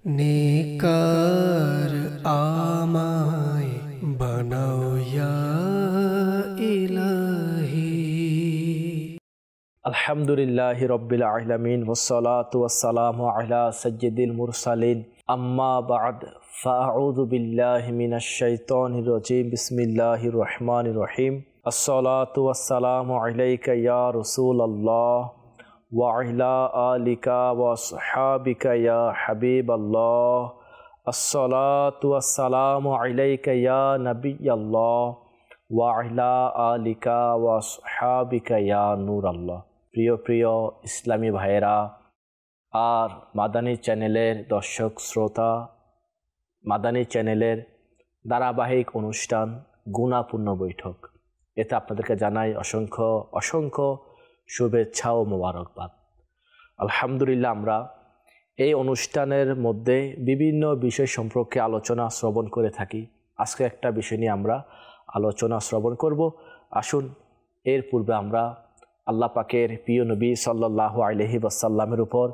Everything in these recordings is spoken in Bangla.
নেককার আমায় বানাও ইয়া ইলাহি। আলহামদুলিল্লাহি রাব্বিল আলামিন ওয়াসসালাতু ওয়াসসালামু আলা সাইয়্যিদিল মুরসালিন আম্মা বা'দ ফাআউযু বিল্লাহি মিনাশ শাইতানির রাজীম বিসমিল্লাহির রহমানির রহিম। আসসালাতু ওয়াসসালামু আলাইকা ইয়া রাসূলুল্লাহ ওয়া আলা আলিকা ওয়া আসহাবিকা ইয়া হাবিবাল্লাহ। আসসালাতু ওয়াসসালামু আলাইকা ইয়া নাবিয়াল্লাহ ওয়া আলা আলিকা ওয়া আসহাবিকা ইয়া নূরাল্লাহ। প্রিয় প্রিয় ইসলামী ভাইয়েরা আর মাদানী চ্যানেলের দর্শক শ্রোতা, মাদানী চ্যানেলের ধারাবাহিক অনুষ্ঠান গুণাপূর্ণ বৈঠক, এতে আপনাদেরকে জানাই অসংখ্য অসংখ্য শুভেচ্ছা ও মোবারকবাদ। আলহামদুলিল্লাহ, আমরা এই অনুষ্ঠানের মধ্যে বিভিন্ন বিষয় সম্পর্কে আলোচনা শ্রবণ করে থাকি। আজকে একটা বিষয় নিয়ে আমরা আলোচনা শ্রবণ করব। আসুন এর পূর্বে আমরা আল্লাহ পাকের প্রিয় নবী সাল্লাল্লাহু আলাইহি ওয়াসাল্লামের উপর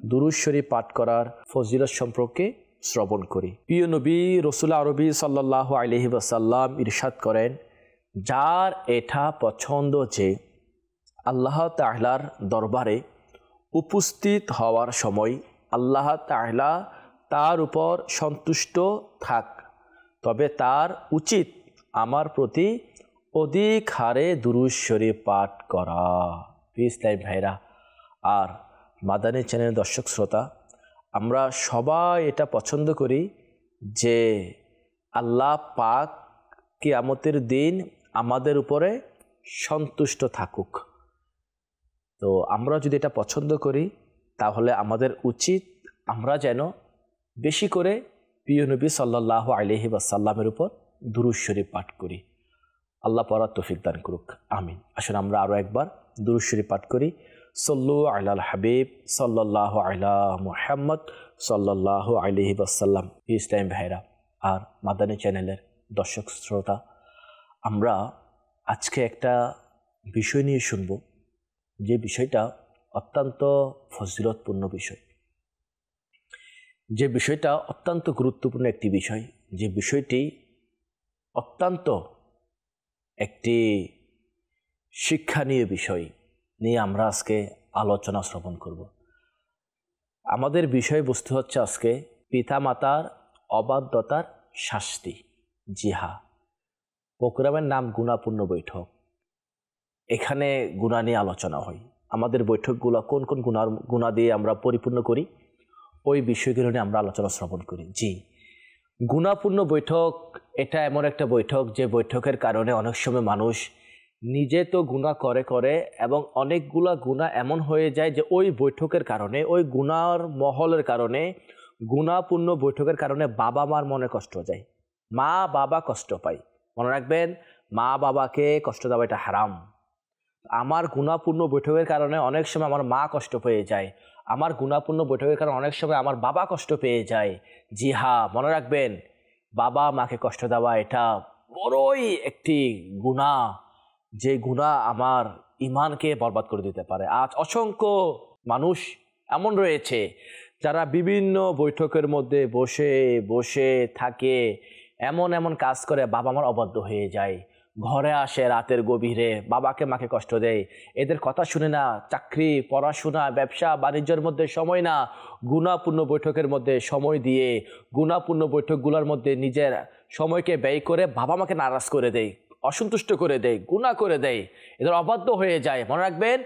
দুরূদ শরীফ পাঠ করার ফজিলত সম্পর্কে শ্রবণ করি। প্রিয় নবী রাসূল আরবি সাল্লাল্লাহু আলাইহি ওয়াসাল্লাম ইরশাদ করেন, যার এটা পছন্দ যে আল্লাহ তাআলার দরবারে উপস্থিত হওয়ার সময় আল্লাহ তাআলা তার উপর সন্তুষ্ট থাক, তবে তার উচিত আমার প্রতি অধিক হারে দুরূদ শরীফ পাঠ করা। ইসলাম ভাইরা আর মাদানী চ্যানেলের দর্শক শ্রোতা, আমরা সবাই এটা পছন্দ করি যে আল্লাহ পাক কিয়ামতের দিন আমাদের উপরে সন্তুষ্ট থাকুক। তো আমরা যদি এটা পছন্দ করি তাহলে আমাদের উচিত আমরা যেন বেশি করে প্রিয় নবী সাল্লাল্লাহু আলাইহি ওয়াসাল্লামের উপর দুরূদ শরীফ পাঠ করি। আল্লাহ পড়ার তৌফিক দান করুক, আমিন। আসুন আমরা আরও একবার দুরূদ শরীফ পাঠ করি। সল্লু আলাল হাবিব সাল্লাল্লাহু আলা মুহাম্মদ সাল্লাল্লাহু আলাইহি ওয়াসাল্লাম। ইসলাম ভাইরা আর মাদানী চ্যানেলের দর্শক শ্রোতা, আমরা আজকে একটা বিষয় নিয়ে শুনব, যে বিষয়টা অত্যন্ত ফজিলতপূর্ণ বিষয়, যে বিষয়টা অত্যন্ত গুরুত্বপূর্ণ একটি বিষয়, যে বিষয়টি অত্যন্ত একটি শিক্ষণীয় বিষয় নিয়ে আমরা আজকে আলোচনা শ্রবণ করব। আমাদের বিষয়বস্তু হচ্ছে আজকে পিতামাতার অবাধ্যতার শাস্তি। জি হ্যাঁ, প্রোগ্রামের নাম গুণাপূর্ণ বৈঠক। এখানে গুণা নিয়ে আলোচনা হয়। আমাদের বৈঠকগুলো কোন কোন গুণা দিয়ে আমরা পরিপূর্ণ করি, ওই বিষয়গুলো নিয়ে আমরা আলোচনা শ্রবণ করি। জি, গুণাপূর্ণ বৈঠক এটা এমন একটা বৈঠক যে বৈঠকের কারণে অনেক সময় মানুষ নিজে তো গুনাহ করে করে এবং অনেকগুলা গুনাহ এমন হয়ে যায় যে ওই বৈঠকের কারণে, ওই গুনার মহলের কারণে, গুণাপূর্ণ বৈঠকের কারণে বাবা মার মনে কষ্ট যায়, মা বাবা কষ্ট পায়। মনে রাখবেন, মা বাবাকে কষ্ট দেওয়া এটা হারাম। আমার গুণাপূর্ণ বৈঠকের কারণে অনেক সময় আমার মা কষ্ট পেয়ে যায়, আমার গুণাপূর্ণ বৈঠকের কারণে অনেক সময় আমার বাবা কষ্ট পেয়ে যায়। জি হ্যাঁ, মনে রাখবেন, বাবা মাকে কষ্ট দেওয়া এটা বড়ই একটি গুনাহ, যে গুনাহ আমার ঈমানকে বরবাদ করে দিতে পারে। আজ অসংখ্য মানুষ এমন রয়েছে যারা বিভিন্ন বৈঠকের মধ্যে বসে বসে থাকে, এমন এমন কাজ করে বাবা মার অবাধ্য হয়ে যায়। ঘরে আসে রাতের গভীরে, বাবাকে মাকে কষ্ট দেয়, এদের কথা শুনে না, চাকরি পড়াশোনা ব্যবসা বাণিজ্যের মধ্যে সময় না, গুণাপূর্ণ বৈঠকের মধ্যে সময় দিয়ে গুণাপূর্ণ বৈঠকগুলোর মধ্যে নিজের সময়কে ব্যয় করে বাবা মাকে নারাজ করে দেয়, অসন্তুষ্ট করে দেয়, গুনাহ করে দেয়, এদের অবাধ্য হয়ে যায়। মনে রাখবেন,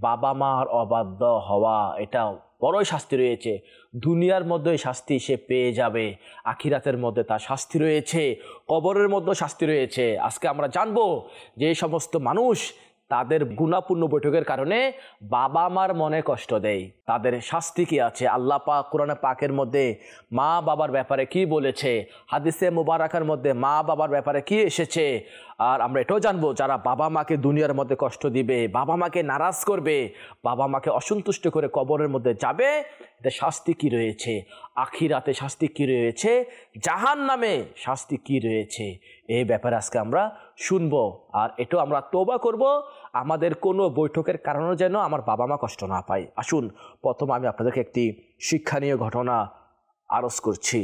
বাবা মার অবাধ্য হওয়া এটা বড়ই শাস্তি রয়েছে। দুনিয়ার মধ্যে শাস্তি সে পেয়ে যাবে, আখিরাতের মধ্যে তার শাস্তি রয়েছে, কবরের মধ্যে শাস্তি রয়েছে। আজকে আমরা জানবো যে এই সমস্ত মানুষ তাদের গুণাপূর্ণ বৈঠকের কারণে বাবা মার মনে কষ্ট দেয়, তাদের শাস্তি কি আছে। আল্লাহ পাক কোরআনে পাকের মধ্যে মা বাবার ব্যাপারে কি বলেছে, হাদিসে মুবারাকার মধ্যে মা বাবার ব্যাপারে কি এসেছে। আর আমরা এটাও জানবো, যারা বাবা মাকে দুনিয়ার মধ্যে কষ্ট দিবে, বাবা মাকে নারাজ করবে, বাবা মাকে অসন্তুষ্ট করে কবরের মধ্যে যাবে, এদের শাস্তি কি রয়েছে, আখিরাতে শাস্তি কি রয়েছে, জাহান্নামে শাস্তি কি রয়েছে, এই ব্যাপারে আজকে আমরা শুনবো। আর এটাও আমরা তওবা করব, আমাদের কোনো বৈঠকের কারণে যেন আমার বাবা মা কষ্ট না পায়। আসুন প্রথম আমি আপনাদেরকে একটি শিক্ষণীয় ঘটনা আরজ করছি।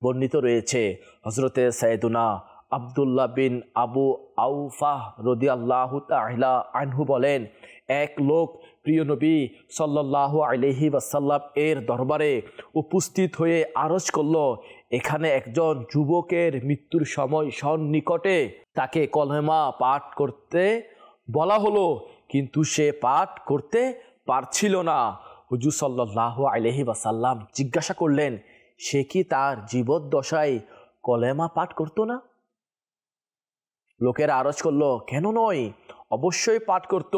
বর্ণিত রয়েছে হজরতে সাইয়েদুনা আব্দুল্লাহ বিন আবু আউফা রাদিয়াল্লাহু তাআলা আনহু বলেন, এক লোক প্রিয় নবী সাল্লাল্লাহু আলাইহি ওয়াসাল্লাম এর দরবারে উপস্থিত হয়ে আরজ করল, এখানে একজন যুবকের মৃত্যুর সময় সন্নিকটে, তাকে কলেমা পাঠ করতে বলা হলো, কিন্তু সে পাঠ করতে পারছিল না। হুজুর সাল্লাল্লাহু আলাইহি ওয়াসাল্লাম জিজ্ঞাসা করলেন, সে কি তার জীবদ্দশায় কলেমা পাঠ করতো না? লোকেরা আরজ করলো, কেন নয়, অবশ্যই পাঠ করত।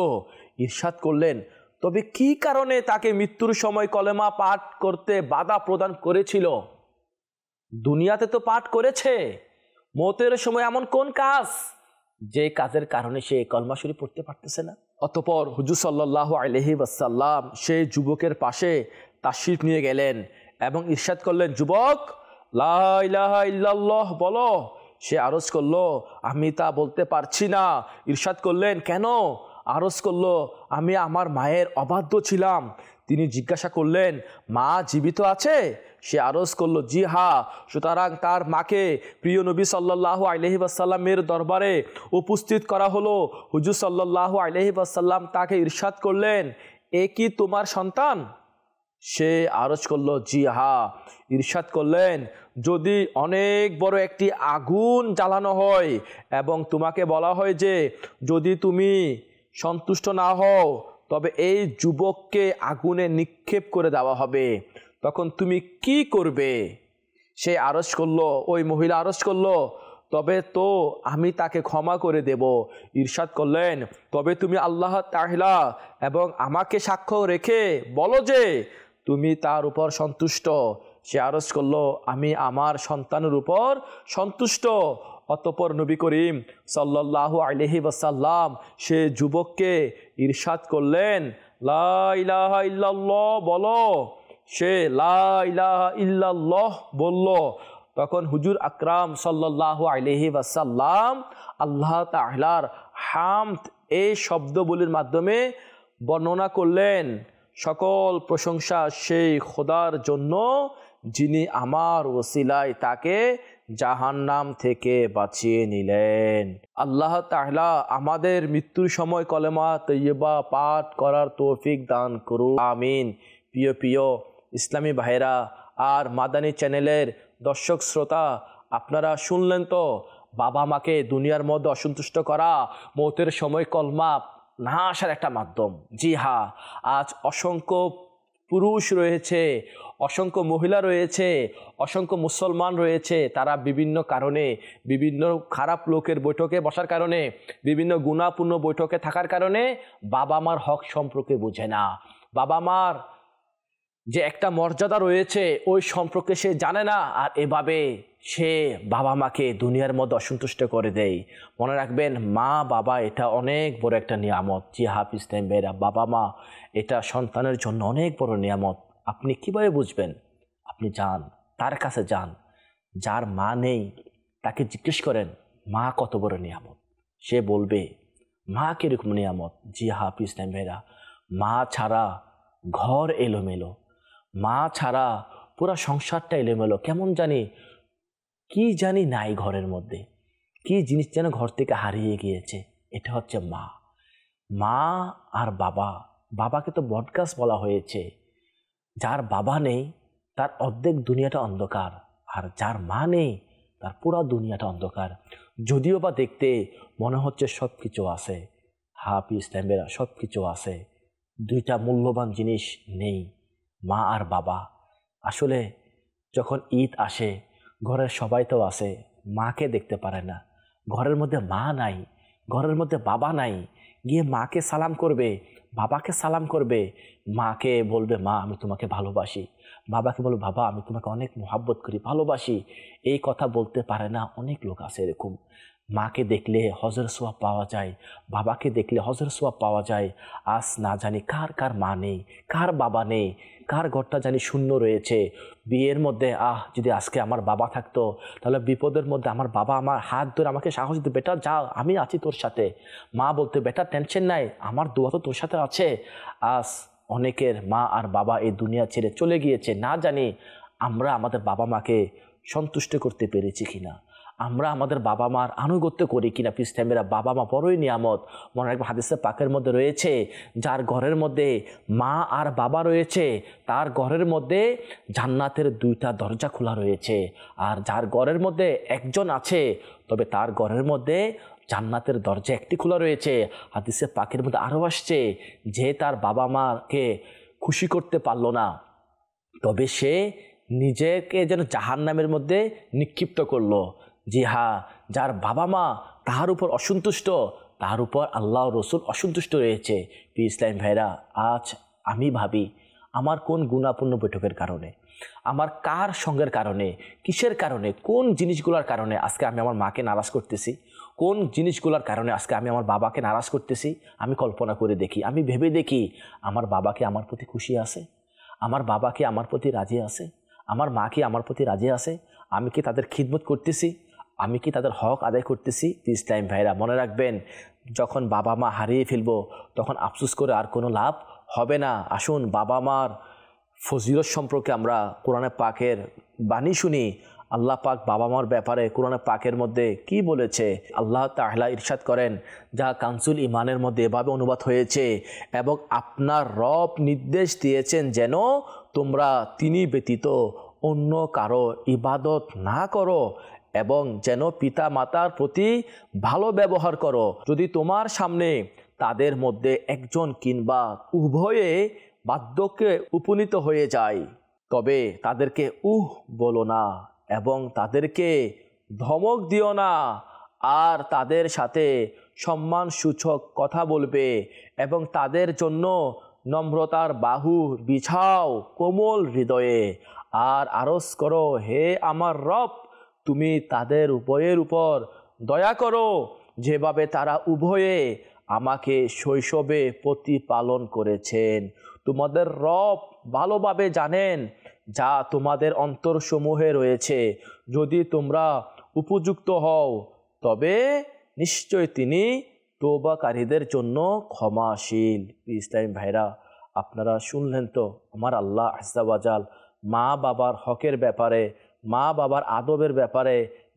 ইরশাদ করলেন, তবে কি কারণে তাকে মৃত্যুর সময় কলেমা পাঠ করতে বাধা প্রদান করেছিল? দুনিয়াতে তো পাঠ করেছে, মওতের সময় এমন কোন কাজ যে কাজের কারণে সে কলমা শরীফ পড়তে পারতেছে না? অতঃপর হুজুর সাল্লাল্লাহু আলাইহি ওয়াসাল্লাম সেই যুবকের পাশে তাশরিফ নিয়ে গেলেন এবং ইরশাদ করলেন, যুবক, লা ইলাহা ইল্লাল্লাহ বলো। সে আরজ করলো, আমি তা বলতে পারছি না। ইরশাদ করলেন, কেন? আরজ করলো, আমি আমার মায়ের অবাধ্য ছিলাম। তিনি জিজ্ঞাসা করলেন, মা জীবিত আছে? সে আরজ করলো, জি হ্যাঁ। সুতরাং তার মাকে প্রিয় নবী সাল্লাল্লাহু আলাইহি ওয়াসাল্লামের দরবারে উপস্থিত করা হলো। হুজুর সাল্লাল্লাহু আলাইহি ওয়াসাল্লাম তাকে ইরশাদ করলেন, এ কি তোমার সন্তান? সে আরজ করলো, জি হ্যাঁ। ইরশাদ করলেন, যদি অনেক বড় একটি আগুন জ্বালানো হয় এবং তোমাকে বলা হয় যে যদি তুমি সন্তুষ্ট না হও তবে এই যুবককে আগুনে নিক্ষেপ করে দেওয়া হবে, তখন তুমি কি করবে? সে আরজ করলো, ওই মহিলা আরজ করলো, তবে তো আমি তাকে ক্ষমা করে দেব। ইরশাদ করলেন, তবে তুমি আল্লাহ তাআলা এবং আমাকে সাক্ষ্য রেখে বলো যে তুমি তার উপর সন্তুষ্ট। সে আরজ করলো, আমি আমার সন্তানের উপর সন্তুষ্ট। অতঃপর নবী করিম সাল্লাল্লাহু আলাইহি ওয়াসাল্লাম সে যুবককে ইরশাদ করলেন, লা ইলাহা ইল্লাল্লাহ বলো। সে লা ইলাহা ইল্লাল্লাহ বলল। তখন হুজুর আকরাম সাল্লাল্লাহু আলাইহি ওয়াসাল্লাম আল্লাহ তাআলার হামদ এই শব্দগুলির মাধ্যমে বর্ণনা করলেন, সকল প্রশংসা সেই খোদার জন্য যিনি আমার ওসিলায় তাকে জাহান্নাম থেকে বাঁচিয়ে নিলেন। আল্লাহ তাআলা আমাদের মৃত্যুর সময় কলেমা তৈয়বা পাঠ করার তৌফিক দান করুন, আমিন। প্রিয় প্রিয় ইসলামী ভাইরা আর মাদানী চ্যানেলের দর্শক শ্রোতা, আপনারা শুনলেন তো, বাবা মাকে দুনিয়ার মধ্যে অসন্তুষ্ট করা মওতের সময় কলমা না আসার একটা মাধ্যম। জি হ্যাঁ, আজ অসংখ্য পুরুষ রয়েছে, অসংখ্য মহিলা রয়েছে, অসংখ্য মুসলমান রয়েছে, তারা বিভিন্ন কারণে, বিভিন্ন খারাপ লোকের বৈঠকে বসার কারণে, বিভিন্ন গুণাপূর্ণ বৈঠকে থাকার কারণে বাবা মার হক সম্পর্কে বোঝে না। বাবা মার যে একটা মর্যাদা রয়েছে ওই সম্পর্কে সে জানে না, আর এভাবে সে বাবা মাকে দুনিয়ার মধ্যে অসন্তুষ্ট করে দেয়। মনে রাখবেন, মা বাবা এটা অনেক বড় একটা নিয়ামত। জি হাফিজ ভাইরা, বাবা মা এটা সন্তানের জন্য অনেক বড় নিয়ামত। আপনি কিভাবে বুঝবেন? আপনি যান, তার কাছে যান, যার মা নেই তাকে জিজ্ঞেস করেন মা কত বড় নিয়ামত, সে বলবে মা কিরকম নিয়ামত। জি হাফিজ ভাইরা, মা ছাড়া ঘর এলোমেলো, মা ছাড়া পুরা সংসারটা এলোমেলো, কেমন জানি কি জানি নাই ঘরের মধ্যে, কি জিনিস যেন ঘর থেকে হারিয়ে গিয়েছে। এটা হচ্ছে মা। মা আর বাবা, বাবাকে তো বটগাছ বলা হয়েছে। যার বাবা নেই তার অর্ধেক দুনিয়াটা অন্ধকার, আর যার মা নেই তার পুরা দুনিয়াটা অন্ধকার। যদিও বা দেখতে মনে হচ্ছে সব কিছু আছে, হাফিজ ইসলামেরা সব কিছু আছে, দুইটা মূল্যবান জিনিস নেই, মা আর বাবা। আসলে যখন ঈদ আসে ঘরের সবাই তো আছে, মাকে দেখতে পারে না, ঘরের মধ্যে মা নাই, ঘরের মধ্যে বাবা নাই, গিয়ে মাকে সালাম করবে, বাবাকে সালাম করবে, মাকে বলবে মা আমি তোমাকে ভালোবাসি, বাবাকে বলবে বাবা আমি তোমাকে অনেক মোহাব্বত করি, ভালোবাসি। এই কথা বলতে পারে না অনেক লোক আছে এরকম। মাকে দেখলে হজর সোয়াব পাওয়া যায়, বাবাকে দেখলে হজর সোয়াব পাওয়া যায়। আজ না জানি কার কার মা নেই, কার বাবা নেই, কার ঘরটা জানি শূন্য রয়েছে। বিয়ের মধ্যে যদি আজকে আমার বাবা থাকতো তাহলে বিপদের মধ্যে আমার বাবা আমার হাত ধরে আমাকে সাহস দিত, বেটা যা আমি আছি তোর সাথে। মা বলতে বেটা টেনশন নাই, আমার দোয়া তো তোর সাথে আছে। আজ অনেকের মা আর বাবা এই দুনিয়া ছেড়ে চলে গিয়েছে, না জানি আমরা আমাদের বাবা মাকে সন্তুষ্ট করতে পেরেছি কিনা, আমরা আমাদের বাবা মার আনুগত্য করি কিনা। পিস টাইমেরা বাবা মা বড়ই নিয়ামত। মনে রাখবেন হাদিসে পাকের মধ্যে রয়েছে, যার ঘরের মধ্যে মা আর বাবা রয়েছে তার ঘরের মধ্যে জান্নাতের 2টা দরজা খোলা রয়েছে। আর যার ঘরের মধ্যে একজন আছে তবে তার ঘরের মধ্যে জান্নাতের দরজা একটি খোলা রয়েছে। হাদিসে পাকের মধ্যে আরও আসছে, যে তার বাবা মাকে খুশি করতে পারল না তবে সে নিজেকে যেন জাহান্নামের মধ্যে নিক্ষিপ্ত করলো। জি হ্যাঁ, যার বাবা মা তার উপর অসন্তুষ্ট তার উপর আল্লাহ রসুল অসন্তুষ্ট রয়েছে। ইসলাম ভাইরা, আজ আমি ভাবি আমার কোন গুণাপূর্ণ বৈঠকের কারণে, আমার কার সঙ্গের কারণে, কিসের কারণে, কোন জিনিসগুলোর কারণে আজকে আমি আমার মাকে নারাজ করতেছি, কোন জিনিসগুলোর কারণে আজকে আমি আমার বাবাকে নারাজ করতেছি। আমি কল্পনা করে দেখি, আমি ভেবে দেখি, আমার বাবাকে আমার প্রতি খুশি আছে, আমার বাবাকে আমার প্রতি রাজি আছে, আমার মা কি আমার প্রতি রাজি আছে, আমি কি তাদের খিদমত করতেছি, আমি কি তাদের হক আদায় করতেছি। ইসলাম ভাইরা, মনে রাখবেন যখন বাবা মা হারিয়ে ফেলবো তখন আফসোস করে আর কোনো লাভ হবে না। আসুন বাবা মার ফজিলত সম্পর্কে আমরা কোরআনে পাকের বাণী শুনি। আল্লাহ পাক বাবা মার ব্যাপারে কোরআনে পাকের মধ্যে কি বলেছে। আল্লাহ তাআলা ইরশাদ করেন, যা কানসুল ইমানের মধ্যে এভাবে অনুবাদ হয়েছে, এবং আপনার রব নির্দেশ দিয়েছেন যেন তোমরা তিনি ব্যতীত অন্য কারো ইবাদত না করো, এবং যেন পিতা মাতার প্রতি ভালো ব্যবহার করো। যদি তোমার সামনে তাদের মধ্যে একজন কিংবা উভয়ে বার্ধক্যে উপনীত হয়ে যায় তবে তাদেরকে বলো না এবং তাদেরকে ধমক দিও না, আর তাদের সাথে সম্মানসূচক কথা বলবে এবং তাদের জন্য নম্রতার বাহু বিছাও কোমল হৃদয়ে, আর আরজ করো, হে আমার রব, তুমি তাদের উভয়ের উপর দয়া করো যেভাবে তারা উভয়ে আমাকে শৈশবে প্রতিপালন করেছেন। তোমাদের রব ভালোভাবে জানেন যা তোমাদের অন্তরসমূহে রয়েছে। যদি তোমরা উপযুক্ত হও তবে নিশ্চয় তিনি তওবাকারীদের জন্য ক্ষমাশীল। ইসলাম ভাইরা, আপনারা শুনলেন তো আমার আল্লাহ আজ্জা ওয়া জাল মা বাবার হকের ব্যাপারে, মা বাবার আদবের ব্যাপারে,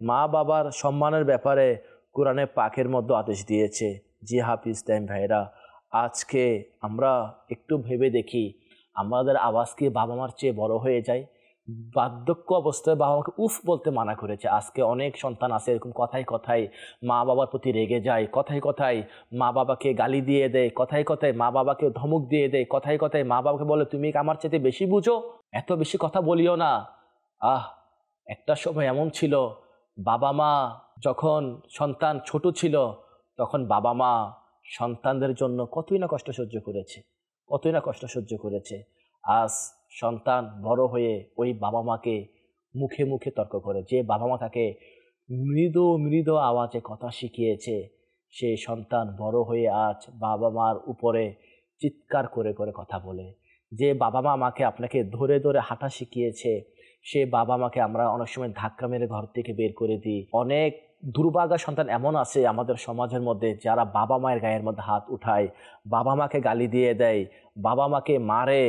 মা বাবার সম্মানের ব্যাপারে কোরআনে পাকের মধ্যে আদেশ দিয়েছে। জি হাফিজ ইসলাম ভাইরা, আজকে আমরা একটু ভেবে দেখি, আমাদের আওয়াজ কি বাবা মার চেয়ে বড় হয়ে যায়? বার্ধক্য অবস্থায় বাবা মাকে উফ বলতে মানা করেছে। আজকে অনেক সন্তান আছে এরকম কথায় কথায় মা বাবার প্রতি রেগে যায়, কথায় কথায় মা বাবাকে গালি দিয়ে দেয়, কথায় কথায় মা বাবাকে ধমক দিয়ে দেয়, কথায় কথায় মা বাবাকে বলে তুমি আমার চেয়ে বেশি বুঝো, এত বেশি কথা বলিও না। একটা সময় এমন ছিল, বাবা মা যখন সন্তান ছোট ছিল তখন বাবা মা সন্তানদের জন্য কতই না কষ্ট সহ্য করেছে, কতই না কষ্ট সহ্য করেছে। আজ সন্তান বড় হয়ে ওই বাবা মাকে মুখে মুখে তর্ক করে। যে বাবা মা তাকে মৃদু মৃদু আওয়াজে কথা শিখিয়েছে, সে সন্তান বড় হয়ে আজ বাবা মার উপরে চিৎকার করে করে কথা বলে। যে বাবা মা আমাকে আপনাকে ধরে ধরে হাঁটা শিখিয়েছে, সে বাবা মাকে আমরা অনেক সময় ধাক্কা মেরে ঘর থেকে বের করে দিই। অনেক দুর্ভাগা সন্তান এমন আছে আমাদের সমাজের মধ্যে যারা বাবা মায়ের গায়ের মধ্যে হাত উঠায়, বাবা মাকে গালি দিয়ে দেয়, বাবা মাকে মারে।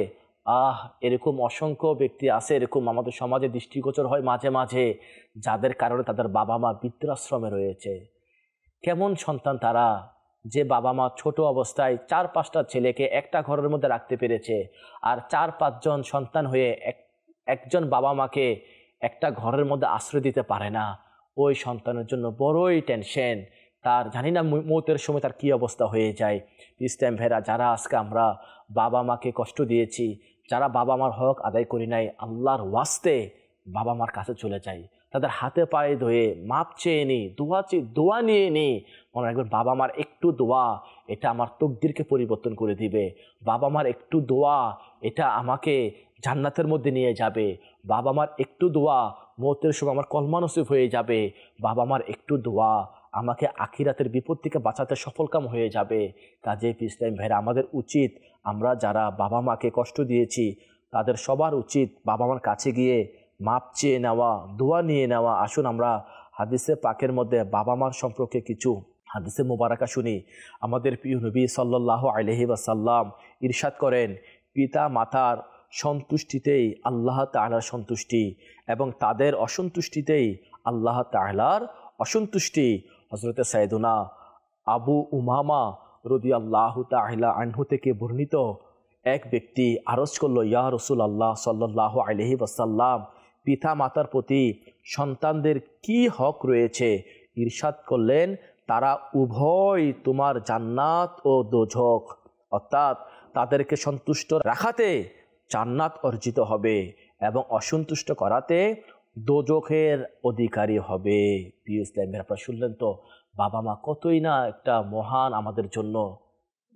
এরকম অসংখ্য ব্যক্তি আছে, এরকম আমাদের সমাজে দৃষ্টিগোচর হয় মাঝে মাঝে, যাদের কারণে তাদের বাবা মা বৃদ্ধাশ্রমে রয়েছে। কেমন সন্তান তারা, যে বাবা মা ছোট অবস্থায় 4-5টা ছেলেকে একটা ঘরের মধ্যে রাখতে পেরেছে, আর 4-5 জন সন্তান হয়ে একজন বাবা মাকে একটা ঘরের মধ্যে আশ্রয় দিতে পারে না। ওই সন্তানের জন্য বড়ই টেনশন, তার জানি না মৌতের সময় তার কী অবস্থা হয়ে যায়। ইসলাম ভাইরা, যারা আজকে আমরা বাবা মাকে কষ্ট দিয়েছি, যারা বাবা মার হক আদায় করি নাই, আল্লাহর ওয়াস্তে বাবা মার কাছে চলে যাই, তাদের হাতে পায়ে ধুয়ে মাপ চেয়ে নিই, দোয়া নিয়ে নিই। মনে রাখবেন, বাবা মার একটু দোয়া এটা আমার তকদিরকে পরিবর্তন করে দিবে। বাবা মার একটু দোয়া এটা আমাকে জান্নাতের মধ্যে নিয়ে যাবে। বাবা মার একটু দোয়া মৌতের সময় আমার কলমা নসিব হয়ে যাবে। বাবা মার একটু দোয়া আমাকে আখিরাতের বিপদ থেকে বাঁচাতে সফলকাম হয়ে যাবে। কাজে ইসলাম ভাইরা, আমাদের উচিত, আমরা যারা বাবা মাকে কষ্ট দিয়েছি তাদের সবার উচিত বাবা মার কাছে গিয়ে মাপ চেয়ে নেওয়া, দোয়া নিয়ে নেওয়া। আসুন আমরা হাদিসে পাকের মধ্যে বাবা মার সম্পর্কে কিছু হাদিসে মুবারাকা শুনি। আমাদের প্রিয় নবী সাল্লাল্লাহু আলাইহি ওয়াসাল্লাম ইরশাদ করেন, পিতা মাতার সন্তুষ্টিতেই আল্লাহ তাআলার সন্তুষ্টি এবং তাদের অসন্তুষ্টিতেই আল্লাহ তাআলার অসন্তুষ্টি। হযরতে সাইয়েদুনা আবু উমামা রাদিয়াল্লাহু তাআলা আনহু থেকে বর্ণিত, এক ব্যক্তি আরজ করলো, ইয়া রাসূলুল্লাহ সাল্লাল্লাহু আলাইহি ওয়াসাল্লাম, পিতা মাতার প্রতি সন্তানদের কি হক রয়েছে? ইরশাদ করলেন, তারা উভয় তোমার জান্নাত ও দোজখ, অর্থাৎ তাদেরকে সন্তুষ্ট রাখাতে জান্নাত অর্জিত হবে এবং অসন্তুষ্ট করাতে দোজখের অধিকারী হবে। প্রিয় ইসলামের, আপনারা শুনলেন তো, বাবা মা কতই না একটা মহান আমাদের জন্য।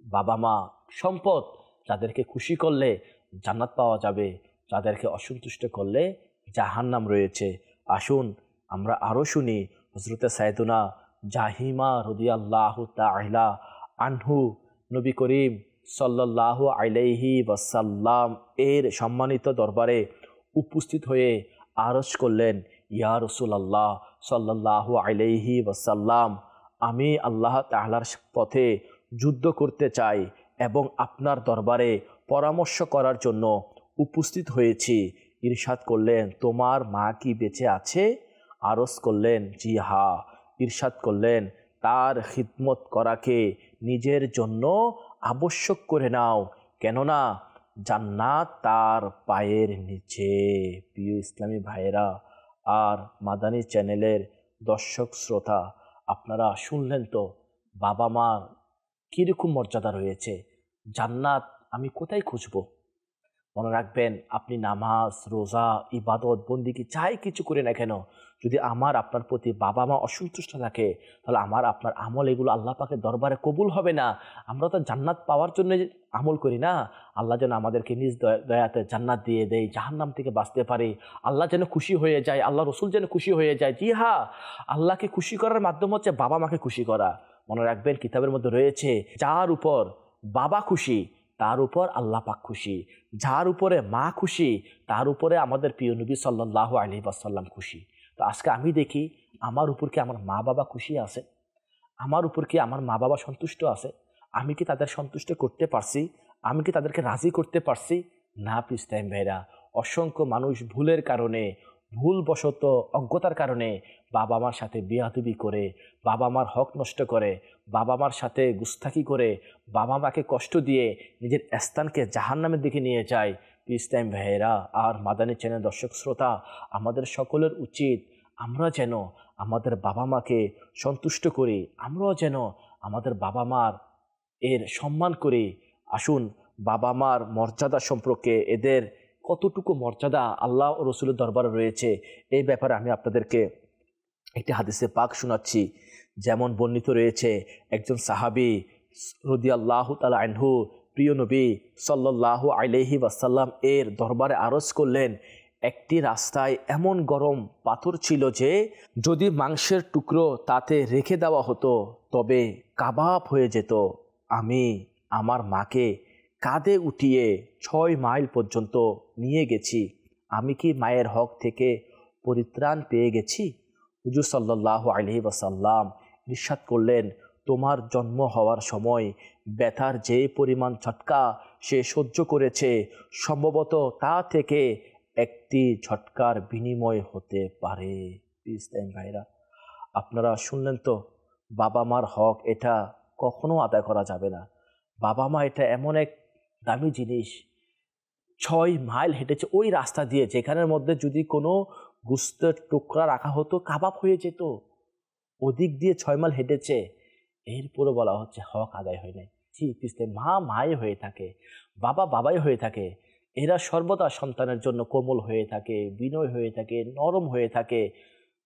বাবা মা সম্পদ, যাদেরকে খুশি করলে জান্নাত পাওয়া যাবে, যাদেরকে অসন্তুষ্ট করলে জাহান্নাম রয়েছে। আসুন আমরা আরও শুনি হযরতে সাইয়েদুনা জাহিমা রাদিয়াল্লাহু তাআলা আনহু নবী করিম সাল্লাল্লাহু আলাইহি ওয়াসাল্লাম এর সম্মানিত দরবারে উপস্থিত হয়ে আরজ করলেন, ইয়া রাসূলুল্লাহ সাল্লাল্লাহু আলাইহি ওয়াসাল্লাম, আমি আল্লাহ তাআলার পথে যুদ্ধ করতে চাই এবং আপনার দরবারে পরামর্শ করার জন্য উপস্থিত হয়েছি। ইরশাদ করলেন, তোমার মা কি বেঁচে আছে? আরজ করলেন, জি হ্যাঁ। ইরশাদ করলেন, তার খিদমত করাকে নিজের জন্য আবশ্যক করে নাও, কেননা জান্নাত তার পায়ের নিচে। প্রিয় ইসলামী ভাইয়েরা আর মাদানী চ্যানেলের দর্শক শ্রোতা, আপনারা শুনলেন তো বাবা মার কীরকম মর্যাদা রয়েছে। জান্নাত আমি কোথায় খুঁজব? মনে রাখবেন, আপনি নামাজ, রোজা, ইবাদত, বন্দিগি যাই কিছু করে না কেন, যদি আমার আপনার প্রতি বাবা মা অসন্তুষ্ট থাকে, তাহলে আমার আপনার আমল এগুলো আল্লাহ পাকের দরবারে কবুল হবে না। আমরা তো জান্নাত পাওয়ার জন্য আমল করি না। আল্লাহ যেন আমাদেরকে নিজ দয়াতে জান্নাত দিয়ে দেয়, জাহান্নাম থেকে বাঁচতে পারে, আল্লাহ যেন খুশি হয়ে যায়, আল্লাহ রসুল যেন খুশি হয়ে যায়। জি হ্যাঁ, আল্লাহকে খুশি করার মাধ্যম হচ্ছে বাবা মাকে খুশি করা। মনে রাখবেন, কিতাবের মধ্যে রয়েছে, যার উপর বাবা খুশি তার উপর আল্লাহ পাক খুশি, যার উপরে মা খুশি তার উপরে আমাদের প্রিয় নবী সাল্লাল্লাহু আলাইহি ওয়াসাল্লাম খুশি। তো আজকে আমি দেখি, আমার উপর কি আমার মা বাবা খুশি আছে? আমার উপর কি আমার মা বাবা সন্তুষ্ট আছে? আমি কি তাদের সন্তুষ্ট করতে পারছি? আমি কি তাদেরকে রাজি করতে পারছি? না পিস্তাইম ভাইরা, অসংখ্য মানুষ ভুলের কারণে, ভুলবশত অজ্ঞতার কারণে বাবা মার সাথে বেয়াদবি করে, বাবা মার হক নষ্ট করে, বাবা মার সাথে গুস্তাখি করে, বাবা মাকে কষ্ট দিয়ে নিজের স্থানকে জাহান্নামের দিকে নিয়ে যায়। পিস্তাইম ভাইয়েরা আর মাদানী চ্যানেল দর্শক শ্রোতা, আমাদের সকলের উচিত আমরা যেন আমাদের বাবা মাকে সন্তুষ্ট করি, আমরাও যেন আমাদের বাবা মার এর সম্মান করি। আসুন, বাবা মার মর্যাদা সম্পর্কে, এদের কতটুকু মর্যাদা আল্লাহ ও রসুলের দরবারে রয়েছে, এই ব্যাপারে আমি আপনাদেরকে একটি হাদিসে পাক শোনাচ্ছি। যেমন বর্ণিত রয়েছে, একজন সাহাবী রাদিয়াল্লাহু তাআলা আনহু প্রিয় নবী সাল্লাল্লাহু আলাইহি ওয়াসাল্লাম এর দরবারে আরজ করলেন, একটি রাস্তায় এমন গরম পাথর ছিল যে যদি মাংসের টুকরো তাতে রেখে দেওয়া হতো তবে কাবাব হয়ে যেত। আমি আমার মাকে কাঁধে উঠিয়ে 6 মাইল পর্যন্ত নিয়ে গেছি। আমি কি মায়ের হক থেকে পরিত্রাণ পেয়ে গেছি? হুজুর সাল্লাল্লাহু আলাইহি ওয়াসাল্লাম ইরশাদ করলেন, তোমার জন্ম হওয়ার সময় ব্যথার যে পরিমাণ ঝটকা সে সহ্য করেছে, সম্ভবত তা থেকে একটি ঝটকার বিনিময় হতে পারে। ইসলাম ভাইরা, আপনারা শুনলেন তো, বাবা মার হক এটা কখনো আদায় করা যাবে না। বাবা মা এটা এমন এক দামি জিনিস, 6 মাইল হেঁটেছে ওই রাস্তা দিয়ে, যেখানের মধ্যে যদি কোনো গোস্তের টুকরা রাখা হতো কাবাব হয়ে যেত। ওদিক দিয়ে 6 মাইল হেঁটেছে, এরপরে বলা হচ্ছে হক আদায় হয় নাই। জি পিছতে মা মাই হয়ে থাকে, বাবা বাবাই হয়ে থাকে। এরা সর্বদা সন্তানের জন্য কোমল হয়ে থাকে, বিনয় হয়ে থাকে, নরম হয়ে থাকে,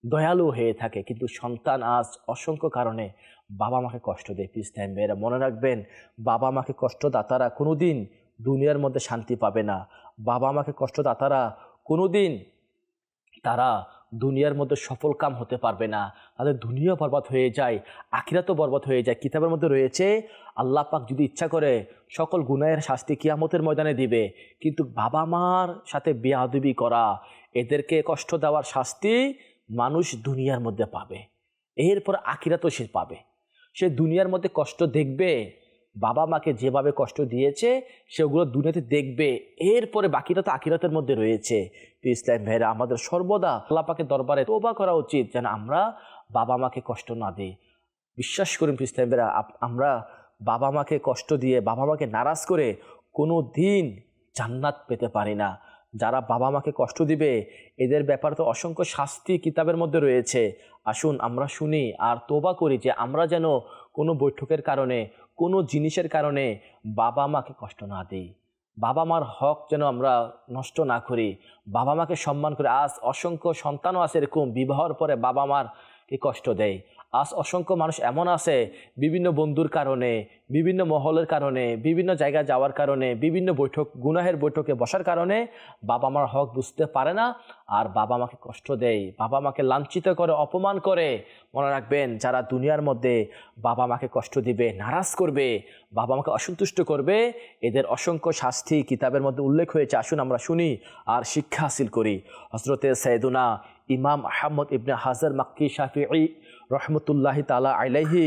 দয়ালু হয়ে থাকে। কিন্তু সন্তান আজ অসংখ্য কারণে বাবা মাকে কষ্ট দেয়। পিস্তাইম ভাইয়েরা, মনে রাখবেন, বাবা মাকে কষ্টদাতারা কোনোদিন দুনিয়ার মধ্যে শান্তি পাবে না। বাবা মাকে কষ্টদাতারা কোনোদিন তারা দুনিয়ার মধ্যে সফল কাম হতে পারবে না। তাদের দুনিয়া বরবাদ হয়ে যায়, আখিরাতও বরবাদ হয়ে যায়। কিতাবের মধ্যে রয়েছে, আল্লাহ পাক যদি ইচ্ছা করে সকল গুনাহের শাস্তি কিয়ামতের ময়দানে দিবে, কিন্তু বাবা মার সাথে বেয়াদবি করা, এদেরকে কষ্ট দেওয়ার শাস্তি মানুষ দুনিয়ার মধ্যে পাবে, এরপর আখিরাতও সে পাবে। সে দুনিয়ার মধ্যে কষ্ট দেখবে, বাবা মাকে যেভাবে কষ্ট দিয়েছে সেগুলো দুনিয়াতে দেখবে, এরপরে বাকিটা তো আখিরাতের মধ্যে রয়েছে। ইসলাম ভাইরা, আমাদের সর্বদা আল্লাহ পাকের দরবারে তওবা করা উচিত যেন আমরা বাবা মাকে কষ্ট না দিই। বিশ্বাস করুন ইসলাম ভাইরা, আমরা বাবা মাকে কষ্ট দিয়ে, বাবা মাকে নারাজ করে কোনো দিন জান্নাত পেতে পারি না। যারা বাবা মাকে কষ্ট দিবে এদের ব্যাপারে তো অসংখ্য শাস্তি কিতাবের মধ্যে রয়েছে। আসুন আমরা শুনি আর তওবা করি যে আমরা যেন কোনো বৈঠকের কারণে, কোনো জিনিসের কারণে বাবা মাকে কষ্ট না দিই। বাবা মার হক যেন আমরা নষ্ট না করি, বাবা মাকে সম্মান করে। আজ অসংখ্য সন্তানও আছে এরকম বিবাহর পরে বাবা মারকে কষ্ট দেয়। আজ অসংখ্য মানুষ এমন আছে বিভিন্ন বন্ধুর কারণে, বিভিন্ন মহলের কারণে, বিভিন্ন জায়গায় যাওয়ার কারণে, বিভিন্ন বৈঠক, গুনাহের বৈঠকে বসার কারণে বাবা মার হক বুঝতে পারে না আর বাবা মাকে কষ্ট দেয়, বাবা মাকে লাঞ্ছিত করে, অপমান করে। মনে রাখবেন, যারা দুনিয়ার মধ্যে বাবা মাকে কষ্ট দিবে, নারাজ করবে, বাবা মাকে অসন্তুষ্ট করবে, এদের অসংখ্য শাস্তি কিতাবের মধ্যে উল্লেখ হয়েছে। আসুন আমরা শুনি আর শিক্ষা হাসিল করি। হযরতে সাইয়েদুনা ইমাম আহমদ ইবনে হাজার মাক্কি শাফিঈ রহমতুল্লাহি তাআলা আলাইহি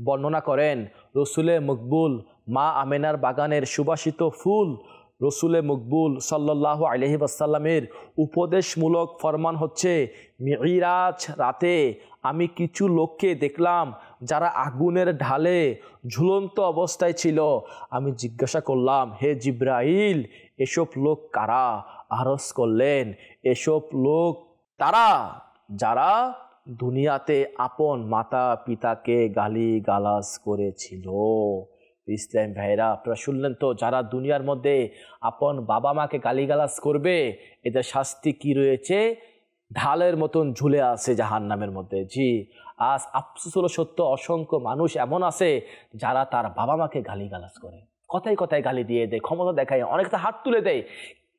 বর্ণনা করেন, রসুলে মকবুল মা আমেনার বাগানের সুবাসিত ফুল রসুলে মকবুল সাল্লাল্লাহু আলাইহি ওয়াসাল্লামের উপদেশমূলক ফরমান হচ্ছে, মিরাজ রাতে আমি কিছু লোককে দেখলাম যারা আগুনের ঢালে ঝুলন্ত অবস্থায় ছিল। আমি জিজ্ঞাসা করলাম, হে জিব্রাইল, এসব লোক কারা? আরজ করলেন, এসব লোক তারা যারা দুনিয়াতে আপন মাতা পিতাকে গালি গালাজ করেছিল। ইসলাম ভাইরা, আপনারা শুনলেন তো, যারা দুনিয়ার মধ্যে আপন বাবা মাকে গালিগালাজ করবে এদের শাস্তি কি রয়েছে? ঢালের মতন ঝুলে আছে জাহান্নামের মধ্যে। জি, আজ আফসোস হলো সত্য, অসংখ্য মানুষ এমন আছে যারা তার বাবা মাকে গালিগালাজ করে, কথায় কথায় গালি দিয়ে দেয়, ক্ষমতা দেখায়, অনেক তো হাত তুলে দেয়।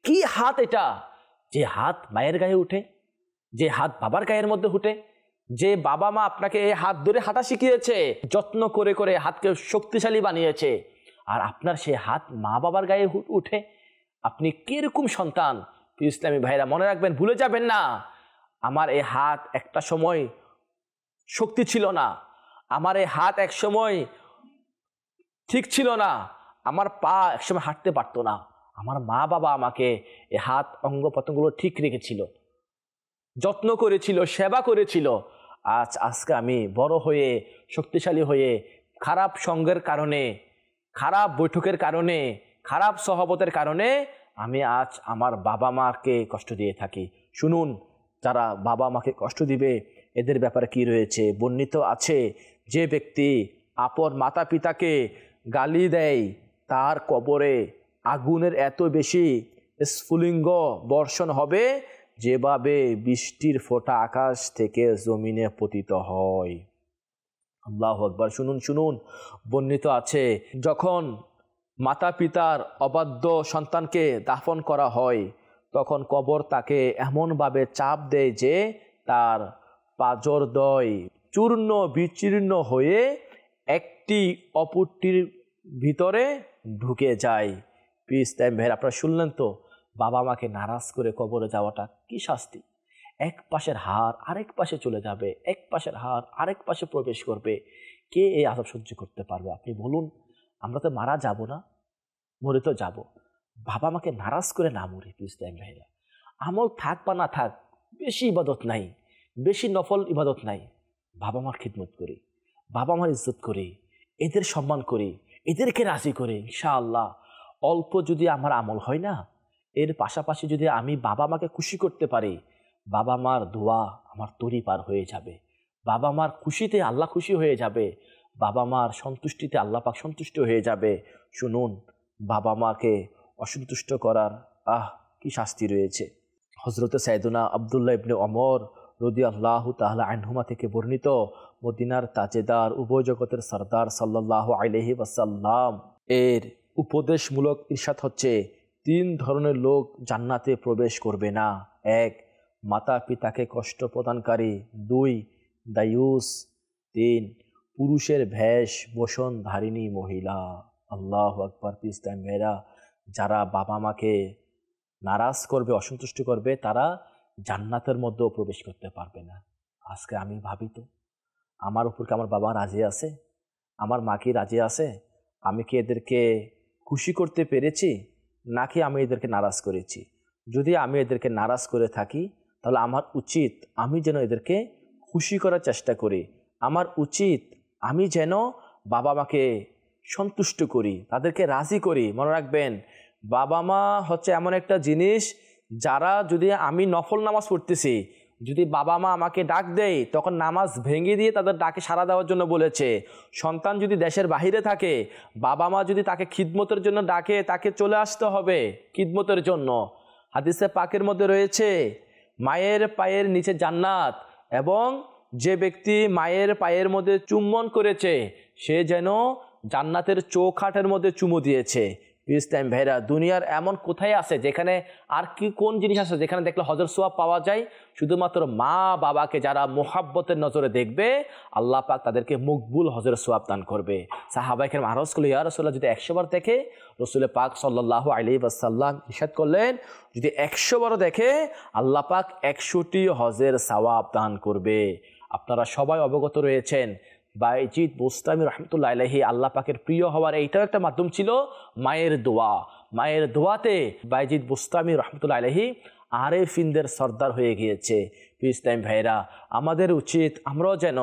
কি হাত এটা? যে হাত মায়ের গায়ে উঠে, যে হাত বাবার গায়ের মধ্যে উঠে, যে বাবা মা আপনাকে এই হাত ধরে হাঁটা শিখিয়েছে, যত্ন করে করে হাতকে শক্তিশালী বানিয়েছে, আর আপনার সে হাত মা বাবার গায়ে উঠে, আপনি কিরকম সন্তান? ইসলামী ভাইরা, মনে রাখবেন, ভুলে যাবেন না, আমার এই হাত একটা সময় শক্তি ছিল না, আমার এই হাত এক সময় ঠিক ছিল না, আমার পা একসময় হাঁটতে পারতো না, আমার মা বাবা আমাকে এই হাত অঙ্গ প্রত্যঙ্গগুলো ঠিক রেখেছিল, যত্ন করেছিল, সেবা করেছিল। আজকে আমি বড় হয়ে, শক্তিশালী হয়ে, খারাপ সঙ্গের কারণে, খারাপ বৈঠকের কারণে, খারাপ সহবতের কারণে আমি আজ আমার বাবা মাকে কষ্ট দিয়ে থাকি। শুনুন, যারা বাবা মাকে কষ্ট দিবে এদের ব্যাপারে কি রয়েছে? বর্ণিত আছে, যে ব্যক্তি আপন মাতা পিতাকে গালি দেয় তার কবরে আগুনের এত বেশি স্ফুলিঙ্গ বর্ষণ হবে যেভাবে বৃষ্টির ফোঁটা আকাশ থেকে জমিনে পতিত হয়। আল্লাহু আকবার। শুনুন শুনুন, বর্ণিত আছে, যখন মাতা পিতার অবাধ্য সন্তানকে দাফন করা হয় তখন কবর তাকে এমনভাবে চাপ দেয় যে তার পাঁজরদ্বয় চূর্ণ বিচীর্ণ হয়ে একটি অপরটির ভিতরে ঢুকে যায়। প্লিজ টাইম ভাই, আপনারা শুনলেন তো, বাবা মাকে নারাজ করে কবরে যাওয়াটা কি শাস্তি। এক পাশের হাড় আরেক পাশে চলে যাবে, এক পাশের হাড় আরেক পাশে প্রবেশ করবে। কে এই আযাব সহ্য করতে পারবে? আপনি বলুন। আমরা তো মারা যাব না, মরে তো যাব, বাবা মাকে নারাজ করে না মরি। প্লিজ টাইম ভাইরা, আমল থাক বা না থাক, বেশি ইবাদত নাই, বেশি নফল ইবাদত নাই, বাবা মার খিদমত করি, বাবা মার ইজ্জত করি, এদের সম্মান করি, এদেরকে রাজি করি। ইনশাআল্লাহ অল্প যদি আমার আমল হয় না, এর পাশাপাশি যদি আমি বাবা মাকে খুশি করতে পারি, বাবা মার দোয়া আমার তরি পার হয়ে যাবে, বাবা মার খুশিতে আল্লাহ খুশি হয়ে যাবে, বাবা মার সন্তুষ্টিতে আল্লাহ পাক সন্তুষ্ট হয়ে যাবে। শুনুন, বাবা মাকে অসন্তুষ্ট করার কি শাস্তি রয়েছে। হযরতে সাইয়েদুনা আব্দুল্লাহ ইবনে ওমর রাদিয়াল্লাহু তাআলা আনহুমা থেকে বর্ণিত, মদিনার তাজেদার, উভয় জগতের সরদার সাল্লাল্লাহু আলাইহি ওয়াসাল্লাম এর উপদেশমূলক ইরশাদ হচ্ছে, 3 ধরনের লোক জান্নাতে প্রবেশ করবে না। 1, মাতা পিতাকে কষ্ট প্রদানকারী। 2, দায়ুস। 3, পুরুষের ভেষ বসনধারিণী মহিলা। আল্লাহু আকবার। প্লিজ টাইম মেয়েরা, যারা বাবা মাকে নারাজ করবে, অসন্তুষ্ট করবে, তারা জান্নাতের মধ্যেও প্রবেশ করতে পারবে না। আজকে আমি ভাবি তো, আমার উপর কি আমার বাবা রাজি আছে? আমার মা কি রাজি আছে? আমি কি এদেরকে খুশি করতে পেরেছি নাকি আমি এদেরকে নারাজ করেছি? যদি আমি এদেরকে নারাজ করে থাকি তাহলে আমার উচিত আমি যেন এদেরকে খুশি করার চেষ্টা করি। আমার উচিত আমি যেন বাবা মাকে সন্তুষ্ট করি, তাদেরকে রাজি করি। মনে রাখবেন, বাবা মা হচ্ছে এমন একটা জিনিস, যারা যদি আমি নফল নামাজ পড়তেছি, যদি বাবা মা আমাকে ডাক দেয় তখন নামাজ ভেঙে দিয়ে তাদের ডাকে সাড়া দেওয়ার জন্য বলেছে। সন্তান যদি দেশের বাহিরে থাকে, বাবা মা যদি তাকে খিদমতের জন্য ডাকে, তাকে চলে আসতে হবে খিদমতের জন্য। হাদিসে পাকের মধ্যে রয়েছে মায়ের পায়ের নিচে জান্নাত, এবং যে ব্যক্তি মায়ের পায়ের মধ্যে চুম্বন করেছে সে যেন জান্নাতের চৌখাটের মধ্যে চুমু দিয়েছে। পিস টাইম ভাইরা, দুনিয়ার এমন কোথায় আছে যেখানে আর কি কোন জিনিস আছে যেখানে দেখলে হজর সোয়াব পাওয়া যায়? শুধুমাত্র মা বাবাকে যারা মোহাব্বতের নজরে দেখবে, আল্লাহ পাক তাদেরকে মকবুল হজর সোয়াব দান করবে। সাহাবায়ে কেরাম আরজ করলেন, ইয়া রাসূলুল্লাহ, যদি 100 বার দেখে? রাসূল পাক সাল্লাল্লাহু আলাইহি ওয়াসাল্লাম ইরশাদ করলেন, যদি 100 বারও দেখে আল্লাহ পাক 100টি হজের সওয়াব দান করবে। আপনারা সবাই অবগত রয়েছেন, বাইজিদ বুস্তামি রহমতুল্লাহ আলাইহি আল্লাহ পাকের প্রিয় হওয়ার এইটাও একটা মাধ্যম ছিল মায়ের দোয়া। মায়ের দোয়াতে বাইজিদ বুস্তামি রহমতুল্লাহ আলাইহি আরেফিনদের সর্দার হয়ে গিয়েছে। পিস টাইম ভাইরা, আমাদের উচিত আমরাও যেন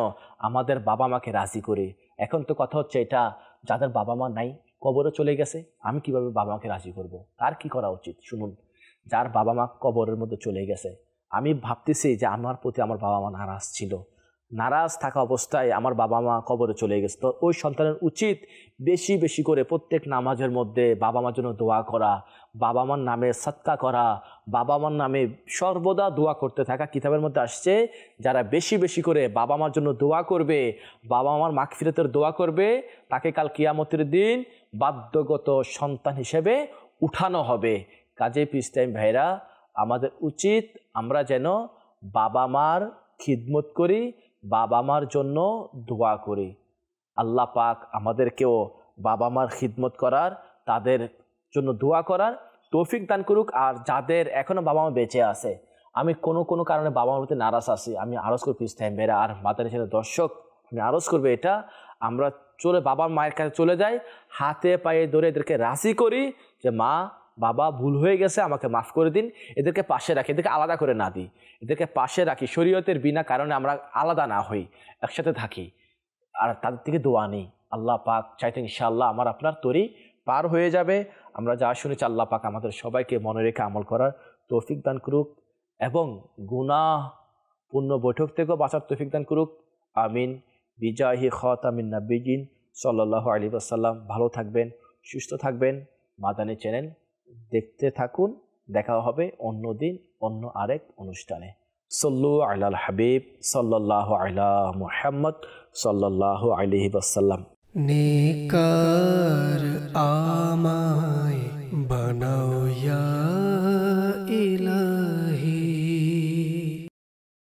আমাদের বাবা মাকে রাজি করি। এখন তো কথা হচ্ছে এটা, যাদের বাবা মা নাই, কবরে চলে গেছে, আমি কিভাবে বাবা মাকে রাজি করব? তার কি করা উচিত শুনুন। যার বাবা মা কবরের মধ্যে চলে গেছে, আমি ভাবতেছি যে আমার প্রতি আমার বাবা মা নারাজ ছিল, নারাজ থাকা অবস্থায় আমার বাবা মা কবরে চলে গেছে, তো ওই সন্তানের উচিত বেশি বেশি করে প্রত্যেক নামাজের মধ্যে বাবা মার জন্য দোয়া করা, বাবা মার নামে সাদকা করা, বাবা মার নামে সর্বদা দোয়া করতে থাকা। কিতাবের মধ্যে আসছে, যারা বেশি বেশি করে বাবা মার জন্য দোয়া করবে, বাবা মার মাগফিরাতের দোয়া করবে, তাকে কাল কিয়ামতের দিন বাধ্যগত সন্তান হিসেবে উঠানো হবে। কাজে পিস টাইম ভাইরা, আমাদের উচিত আমরা যেন বাবা মার খিদমত করি, বাবা মার জন্য দোয়া করি। আল্লাহ পাক আমাদেরকেও বাবা মার খিদমত করার, তাদের জন্য দোয়া করার তৌফিক দান করুক। আর যাদের এখনও বাবা মা বেঁচে আছে, আমি কোনো কারণে বাবা মার প্রতি নারাজ আছি, আমি আরজ করব পিস টাইম ভাইরা আর মাদানী চ্যানেল দর্শক, আমি আরজ করবো এটা, আমরা চলে বাবা মায়ের কাছে চলে যাই, হাতে পায়ে ধরে এদেরকে রাজি করি যে মা বাবা ভুল হয়ে গেছে, আমাকে মাফ করে দিন। এদেরকে পাশে রাখি, এদেরকে আলাদা করে না দিই, এদেরকে পাশে রাখি, শরীয়তের বিনা কারণে আমরা আলাদা না হই, একসাথে থাকি, আর তাদের থেকে দোয়া নেই। আল্লাহ পাক চাইতে ইনশাআল্লাহ আমার আপনার তরি পার হয়ে যাবে। আমরা যা শুনেছি আল্লাহ পাক আমাদের সবাইকে মনে রেখে আমল করার তৌফিক দান করুক, এবং গুনাহ পূর্ণ বৈঠক থেকেও বাঁচার তৌফিক দান করুক। আমিন। বিজাহি খাতামিন নাবিয়িন সাল্লাল্লাহু আলাইহি ওয়াসাল্লাম। ভালো থাকবেন, সুস্থ থাকবেন। মাদানী চ্যানেল দেখতে থাকুন। দেখা হবে অন্য দিন অন্য আরেক অনুষ্ঠানে। সল্লু আলাল হাবিব সাল্লাল্লাহু আলা মুহাম্মদ সাল্লাল্লাহু আলাইহি ওয়াসাল্লাম। নেকার